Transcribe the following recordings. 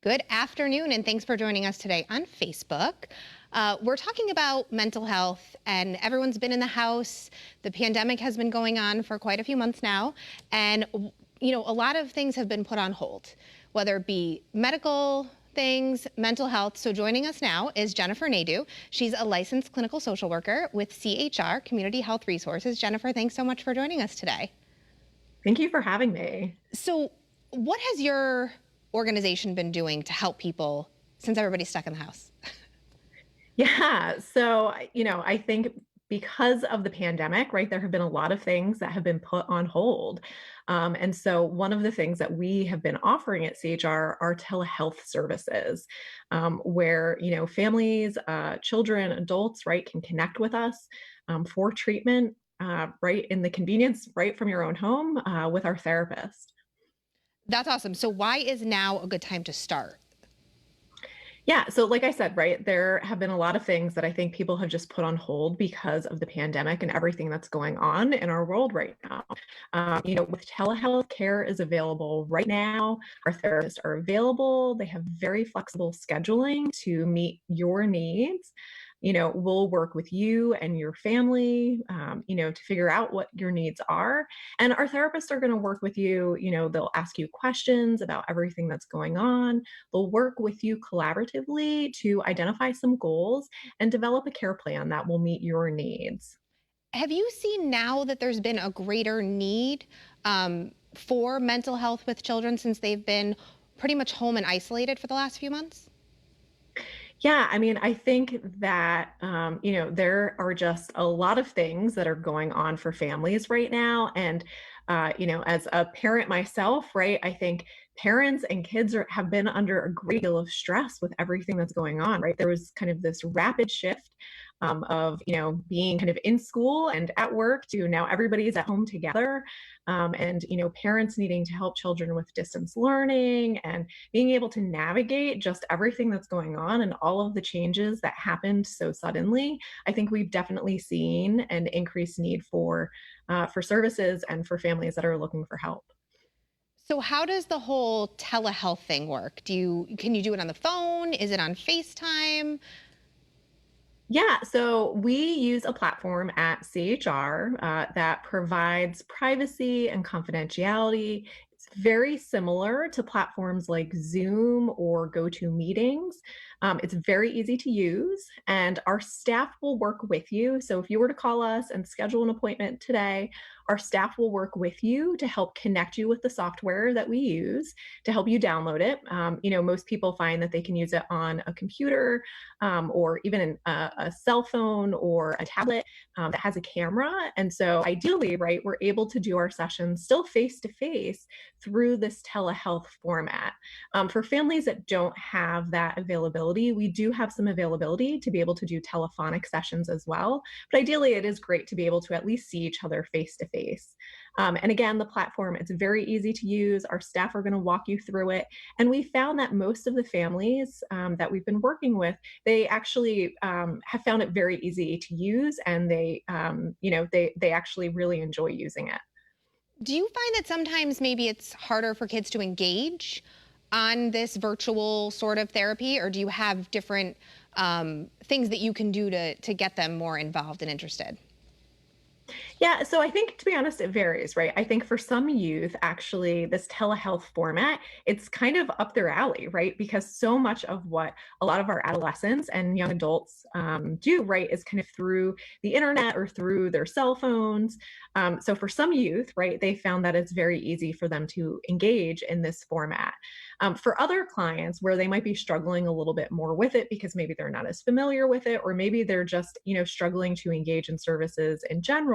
Good afternoon, and thanks for joining us today on Facebook. We're talking about mental health, and everyone's been in the house. The pandemic has been going on for quite a few months now, and a lot of things have been put on hold, whether it be medical things, mental health. So joining us now is Jennifer Nadeau. She's a licensed clinical social worker with CHR, Community Health Resources. Jennifer, thanks so much for joining us today. Thank you for having me. So what has your organization been doing to help people since everybody's stuck in the house? Yeah. I think because of the pandemic, right, there have been a lot of things that have been put on hold. And so one of the things that we have been offering at CHR are telehealth services, where, families, children, adults, right, can connect with us for treatment, right, in the convenience, right, from your own home with our therapist. That's awesome. So why is now a good time to start? Yeah. So, like I said, right, there have been a lot of things that I think people have just put on hold because of the pandemic and everything that's going on in our world right now. With telehealth, care is available right now. Our therapists are available. They have very flexible scheduling to meet your needs. We'll work with you and your family, to figure out what your needs are. And our therapists are going to work with you. They'll ask you questions about everything that's going on. They'll work with you collaboratively to identify some goals and develop a care plan that will meet your needs. Have you seen now that there's been a greater need for mental health with children since they've been pretty much home and isolated for the last few months? Yeah, I mean, I think that, there are just a lot of things that are going on for families right now. And, as a parent myself, right, I think parents and kids have been under a great deal of stress with everything that's going on, right? There was kind of this rapid shift of, being kind of in school and at work to now everybody's at home together. And, parents needing to help children with distance learning and being able to navigate just everything that's going on and all of the changes that happened so suddenly. I think we've definitely seen an increased need for services and for families that are looking for help. So how does the whole telehealth thing work? Can you do it on the phone? Is it on FaceTime? Yeah, so we use a platform at CHR that provides privacy and confidentiality. It's very similar to platforms like Zoom or GoToMeetings. It's very easy to use, and our staff will work with you. So if you were to call us and schedule an appointment today, our staff will work with you to help connect you with the software that we use to help you download it. Most people find that they can use it on a computer or even a cell phone or a tablet that has a camera. And so, ideally, right, we're able to do our sessions still face to face through this telehealth format. For families that don't have that availability, we do have some availability to be able to do telephonic sessions as well. But ideally, it is great to be able to at least see each other face to face. And again, the platform, it's very easy to use. Our staff are going to walk you through it. And we found that most of the families that we've been working with, they actually have found it very easy to use, and they actually really enjoy using it. Do you find that sometimes maybe it's harder for kids to engage on this virtual sort of therapy, or do you have different things that you can do to get them more involved and interested? Yeah, so I think, to be honest, it varies, right? I think for some youth, actually, this telehealth format, it's kind of up their alley, right? Because so much of what a lot of our adolescents and young adults do, right, is kind of through the internet or through their cell phones. So for some youth, right, they found that it's very easy for them to engage in this format. For other clients where they might be struggling a little bit more with it because maybe they're not as familiar with it, or maybe they're just, struggling to engage in services in general,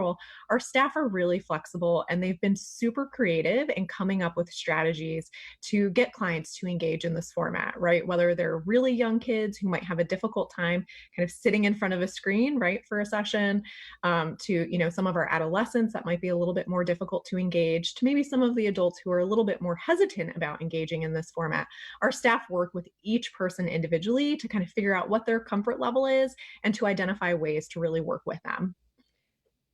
our staff are really flexible and they've been super creative in coming up with strategies to get clients to engage in this format, right? Whether they're really young kids who might have a difficult time kind of sitting in front of a screen, right, for a session, to, some of our adolescents that might be a little bit more difficult to engage, to maybe some of the adults who are a little bit more hesitant about engaging in this format. Our staff work with each person individually to kind of figure out what their comfort level is and to identify ways to really work with them.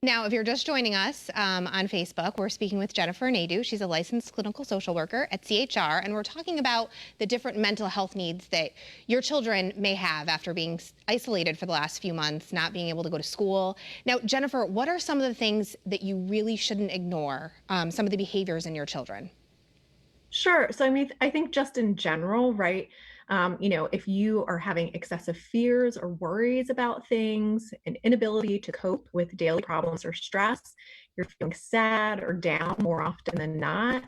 Now, if you're just joining us on Facebook, we're speaking with Jennifer Nadeau. She's a licensed clinical social worker at CHR, and we're talking about the different mental health needs that your children may have after being isolated for the last few months, not being able to go to school. Now, Jennifer, what are some of the things that you really shouldn't ignore, some of the behaviors in your children? Sure. So, I mean, I think just in general, right? If you are having excessive fears or worries about things, an inability to cope with daily problems or stress, you're feeling sad or down more often than not.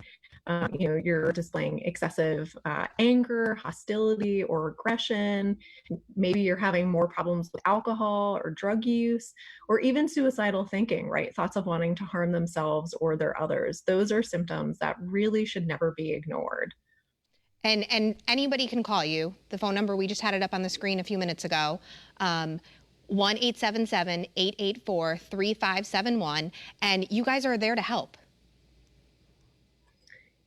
You're displaying excessive anger, hostility, or aggression. Maybe you're having more problems with alcohol or drug use, or even suicidal thinking, right? Thoughts of wanting to harm themselves or their others. Those are symptoms that really should never be ignored. And anybody can call you. The phone number, we just had it up on the screen a few minutes ago. 1-877-884-3571. And you guys are there to help.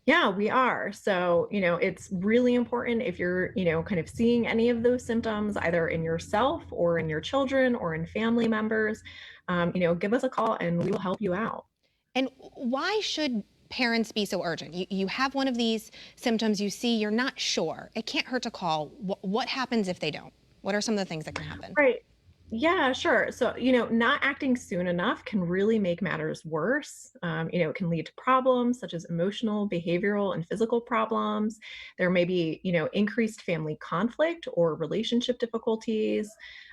Yeah, we are. So, it's really important if you're, kind of seeing any of those symptoms, either in yourself or in your children or in family members, give us a call and we will help you out. And why should parents be so urgent? You have one of these symptoms, you see, you're not sure. It can't hurt to call. What happens if they don't? What are some of the things that can happen? Right. Yeah, sure. So, not acting soon enough can really make matters worse. It can lead to problems such as emotional, behavioral, and physical problems. There may be, increased family conflict or relationship difficulties.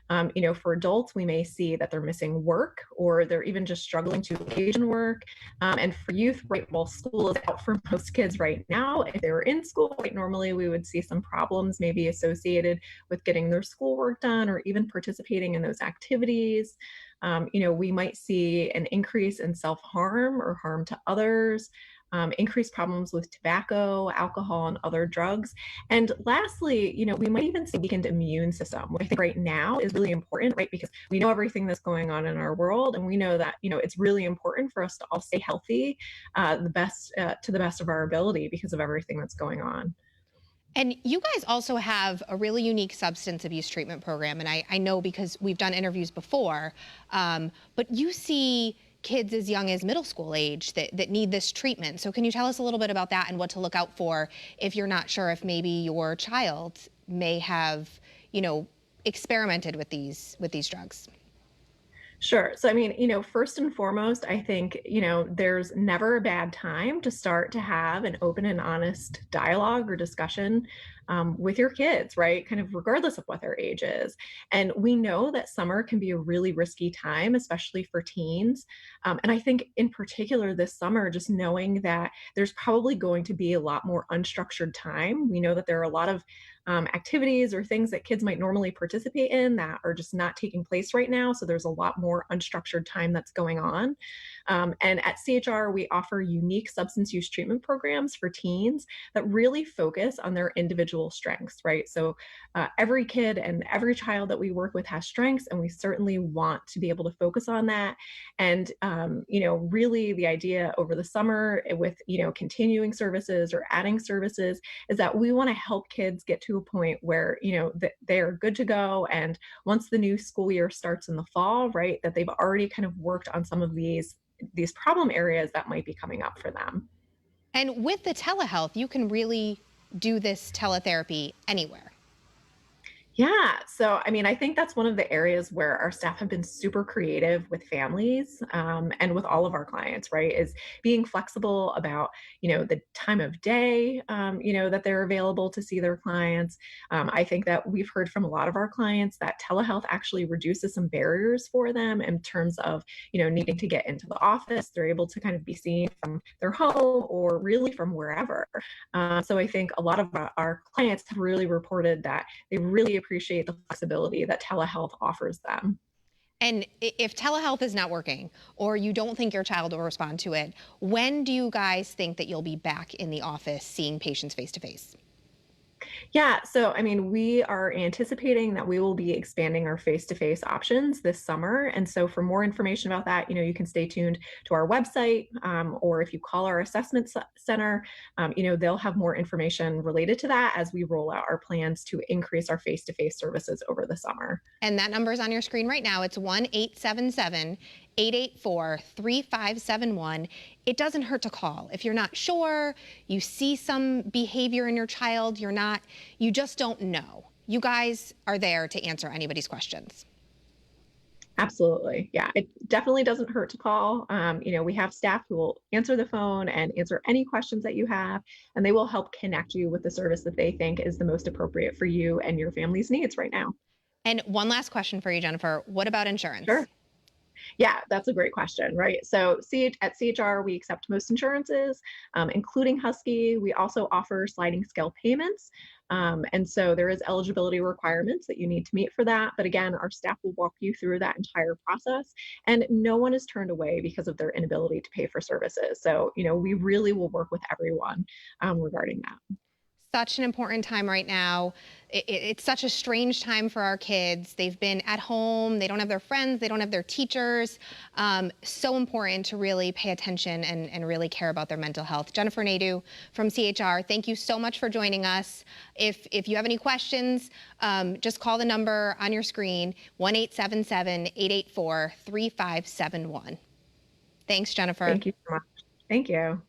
For adults, we may see that they're missing work or they're even just struggling to engage in work. And for youth, right, while school is out for most kids right now, if they were in school, right, normally we would see some problems maybe associated with getting their schoolwork done or even participating in those activities. We might see an increase in self harm or harm to others, increased problems with tobacco, alcohol, and other drugs. And lastly, we might even see weakened immune system, which I think right now is really important, right? Because we know everything that's going on in our world, and we know that it's really important for us to all stay healthy, to the best of our ability because of everything that's going on. And you guys also have a really unique substance abuse treatment program. And I know because we've done interviews before, but you see kids as young as middle school age that need this treatment. So can you tell us a little bit about that and what to look out for if you're not sure if maybe your child may have, experimented with these drugs? Sure. So, I mean, first and foremost, I think, there's never a bad time to start to have an open and honest dialogue or discussion with your kids, right? Kind of regardless of what their age is. And we know that summer can be a really risky time, especially for teens. And I think, in particular, this summer, just knowing that there's probably going to be a lot more unstructured time. We know that there are a lot of activities or things that kids might normally participate in that are just not taking place right now. So there's a lot more unstructured time that's going on. And at CHR, we offer unique substance use treatment programs for teens that really focus on their individual strengths, right? So every kid and every child that we work with has strengths, and we certainly want to be able to focus on that. And, really the idea over the summer with, continuing services or adding services is that we want to help kids get to a point where, that they're good to go. And once the new school year starts in the fall, right, that they've already kind of worked on some of these problem areas that might be coming up for them. And with the telehealth, you can really do this teletherapy anywhere. Yeah. So, I mean, I think that's one of the areas where our staff have been super creative with families and with all of our clients, right? Is being flexible about, the time of day, that they're available to see their clients. I think that we've heard from a lot of our clients that telehealth actually reduces some barriers for them in terms of, needing to get into the office. They're able to kind of be seen from their home or really from wherever. So I think a lot of our clients have really reported that they really appreciate the flexibility that telehealth offers them. And if telehealth is not working or you don't think your child will respond to it, when do you guys think that you'll be back in the office seeing patients face to face? Yeah, so I mean, we are anticipating that we will be expanding our face-to-face options this summer. And so for more information about that, you can stay tuned to our website, or if you call our assessment center, they'll have more information related to that as we roll out our plans to increase our face-to-face services over the summer. And that number is on your screen right now. It's 1-877 884-3571. It doesn't hurt to call. If you're not sure, you see some behavior in your child, you just don't know. You guys are there to answer anybody's questions. Absolutely. Yeah, it definitely doesn't hurt to call. We have staff who will answer the phone and answer any questions that you have, and they will help connect you with the service that they think is the most appropriate for you and your family's needs right now. And one last question for you, Jennifer. What about insurance? Sure. Yeah, that's a great question, right? So at CHR, we accept most insurances, including Husky. We also offer sliding scale payments. And so there is eligibility requirements that you need to meet for that. But again, our staff will walk you through that entire process. And no one is turned away because of their inability to pay for services. So, we really will work with everyone regarding that. Such an important time right now. It's such a strange time for our kids. They've been at home, they don't have their friends, they don't have their teachers. So important to really pay attention and really care about their mental health. Jennifer Nadeau from CHR, thank you so much for joining us. If you have any questions, just call the number on your screen, 1-877-884-3571. Thanks, Jennifer. Thank you so much. Thank you.